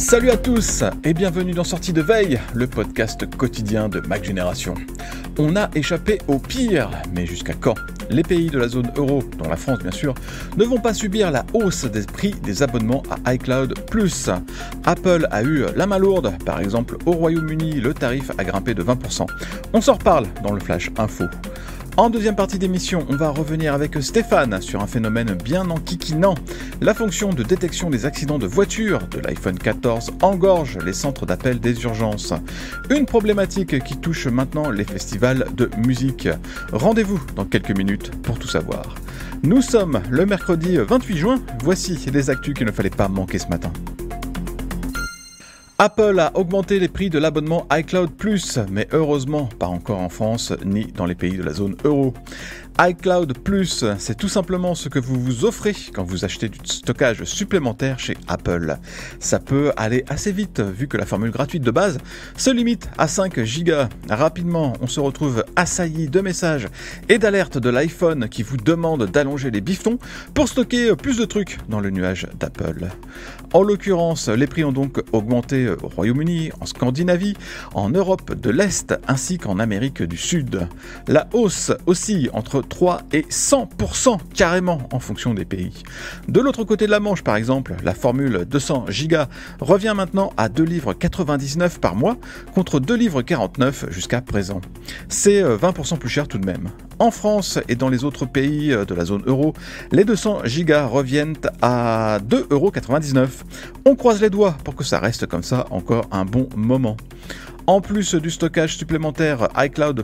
Salut à tous et bienvenue dans Sortie de Veille, le podcast quotidien de Mac Génération. On a échappé au pire, mais jusqu'à quand ? Les pays de la zone euro, dont la France bien sûr, ne vont pas subir la hausse des prix des abonnements à iCloud+. Apple a eu la main lourde, par exemple au Royaume-Uni, le tarif a grimpé de 20%. On s'en reparle dans le Flash Info. En deuxième partie d'émission, on va revenir avec Stéphane sur un phénomène bien enquiquinant. La fonction de détection des accidents de voiture de l'iPhone 14 engorge les centres d'appel des urgences. Une problématique qui touche maintenant les festivals de musique. Rendez-vous dans quelques minutes pour tout savoir. Nous sommes le mercredi 28 juin, voici les actus qu'il ne fallait pas manquer ce matin. Apple a augmenté les prix de l'abonnement iCloud+, mais heureusement pas encore en France ni dans les pays de la zone euro. iCloud+, c'est tout simplement ce que vous vous offrez quand vous achetez du stockage supplémentaire chez Apple. Ça peut aller assez vite vu que la formule gratuite de base se limite à 5 Go. Rapidement, on se retrouve assailli de messages et d'alertes de l'iPhone qui vous demandent d'allonger les bifetons pour stocker plus de trucs dans le nuage d'Apple. En l'occurrence, les prix ont donc augmenté au Royaume-Uni, en Scandinavie, en Europe de l'Est ainsi qu'en Amérique du Sud. La hausse oscille entre 3 et 100% carrément en fonction des pays. De l'autre côté de la Manche par exemple, la formule 200 Go revient maintenant à 2,99 livres par mois contre 2,49 livres jusqu'à présent. C'est 20% plus cher tout de même. En France et dans les autres pays de la zone euro, les 200 Go reviennent à 2,99 €. On croise les doigts pour que ça reste comme ça encore un bon moment. En plus du stockage supplémentaire, iCloud+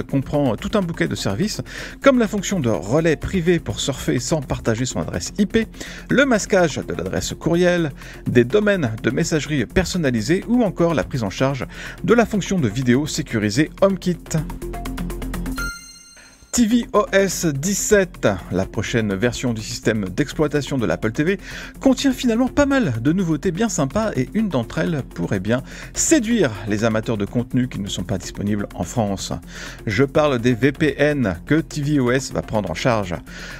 comprend tout un bouquet de services, comme la fonction de relais privé pour surfer sans partager son adresse IP, le masquage de l'adresse courriel, des domaines de messagerie personnalisés ou encore la prise en charge de la fonction de vidéo sécurisée HomeKit. tvOS 17, la prochaine version du système d'exploitation de l'Apple TV, contient finalement pas mal de nouveautés bien sympas et une d'entre elles pourrait bien séduire les amateurs de contenu qui ne sont pas disponibles en France. Je parle des VPN que tvOS va prendre en charge.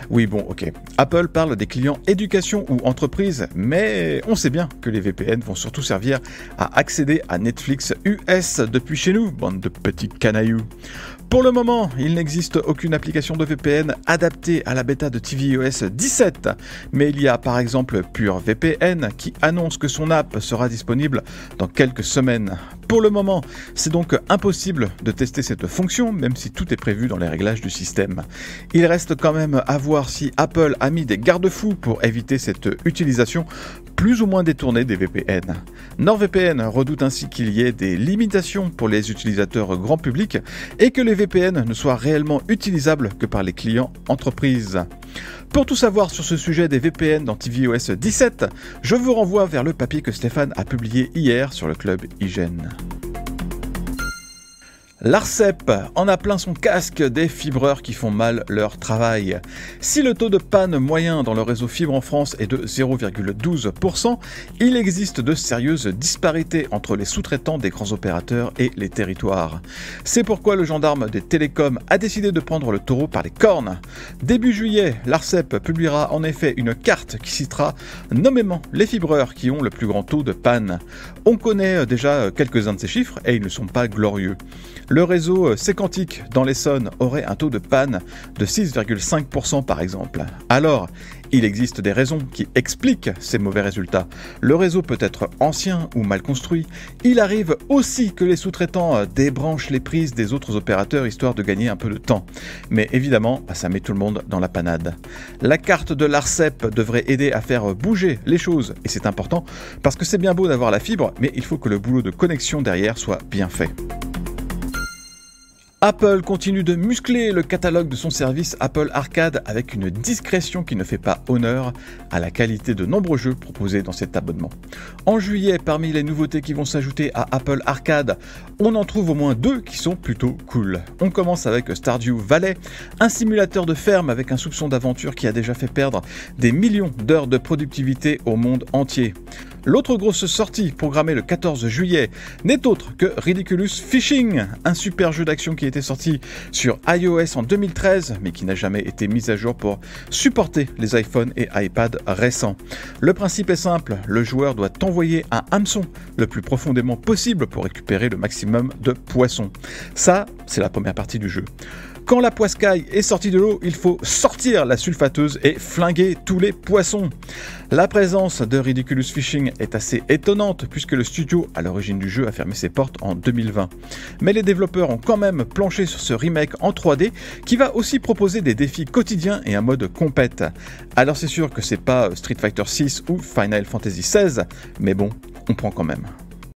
Oui bon ok, Apple parle des clients éducation ou entreprise, mais on sait bien que les VPN vont surtout servir à accéder à Netflix US depuis chez nous, bande de petits canailloux. Pour le moment, il n'existe aucune application de VPN adaptée à la bêta de tvOS 17, mais il y a par exemple PureVPN qui annonce que son app sera disponible dans quelques semaines. Pour le moment, c'est donc impossible de tester cette fonction, même si tout est prévu dans les réglages du système. Il reste quand même à voir si Apple a mis des garde-fous pour éviter cette utilisation plus ou moins détournée des VPN. NordVPN redoute ainsi qu'il y ait des limitations pour les utilisateurs grand public et que les VPN ne soient réellement utilisables que par les clients entreprises. Pour tout savoir sur ce sujet des VPN dans tvOS 17, je vous renvoie vers le papier que Stéphane a publié hier sur le club Hygiène. L'Arcep en a plein son casque des fibreurs qui font mal leur travail. Si le taux de panne moyen dans le réseau fibre en France est de 0,12%, il existe de sérieuses disparités entre les sous-traitants des grands opérateurs et les territoires. C'est pourquoi le gendarme des télécoms a décidé de prendre le taureau par les cornes. Début juillet, l'Arcep publiera en effet une carte qui citera nommément les fibreurs qui ont le plus grand taux de panne. On connaît déjà quelques-uns de ces chiffres et ils ne sont pas glorieux. Le réseau Sécantique dans l'Essonne aurait un taux de panne de 6,5% par exemple. Alors, il existe des raisons qui expliquent ces mauvais résultats. Le réseau peut être ancien ou mal construit. Il arrive aussi que les sous-traitants débranchent les prises des autres opérateurs histoire de gagner un peu de temps. Mais évidemment, ça met tout le monde dans la panade. La carte de l'Arcep devrait aider à faire bouger les choses. Et c'est important parce que c'est bien beau d'avoir la fibre, mais il faut que le boulot de connexion derrière soit bien fait. Apple continue de muscler le catalogue de son service Apple Arcade avec une discrétion qui ne fait pas honneur à la qualité de nombreux jeux proposés dans cet abonnement. En juillet, parmi les nouveautés qui vont s'ajouter à Apple Arcade, on en trouve au moins 2 qui sont plutôt cool. On commence avec Stardew Valley, un simulateur de ferme avec un soupçon d'aventure qui a déjà fait perdre des millions d'heures de productivité au monde entier. L'autre grosse sortie, programmée le 14 juillet, n'est autre que Ridiculous Fishing, un super jeu d'action qui était sorti sur iOS en 2013, mais qui n'a jamais été mis à jour pour supporter les iPhones et iPad récents. Le principe est simple, le joueur doit envoyer un hameçon le plus profondément possible pour récupérer le maximum de poissons. Ça, c'est la première partie du jeu. Quand la poiscaille est sortie de l'eau, il faut sortir la sulfateuse et flinguer tous les poissons. La présence de Ridiculous Fishing est assez étonnante puisque le studio à l'origine du jeu a fermé ses portes en 2020. Mais les développeurs ont quand même planché sur ce remake en 3D qui va aussi proposer des défis quotidiens et un mode compète. Alors c'est sûr que c'est pas Street Fighter 6 ou Final Fantasy 16, mais bon, on prend quand même.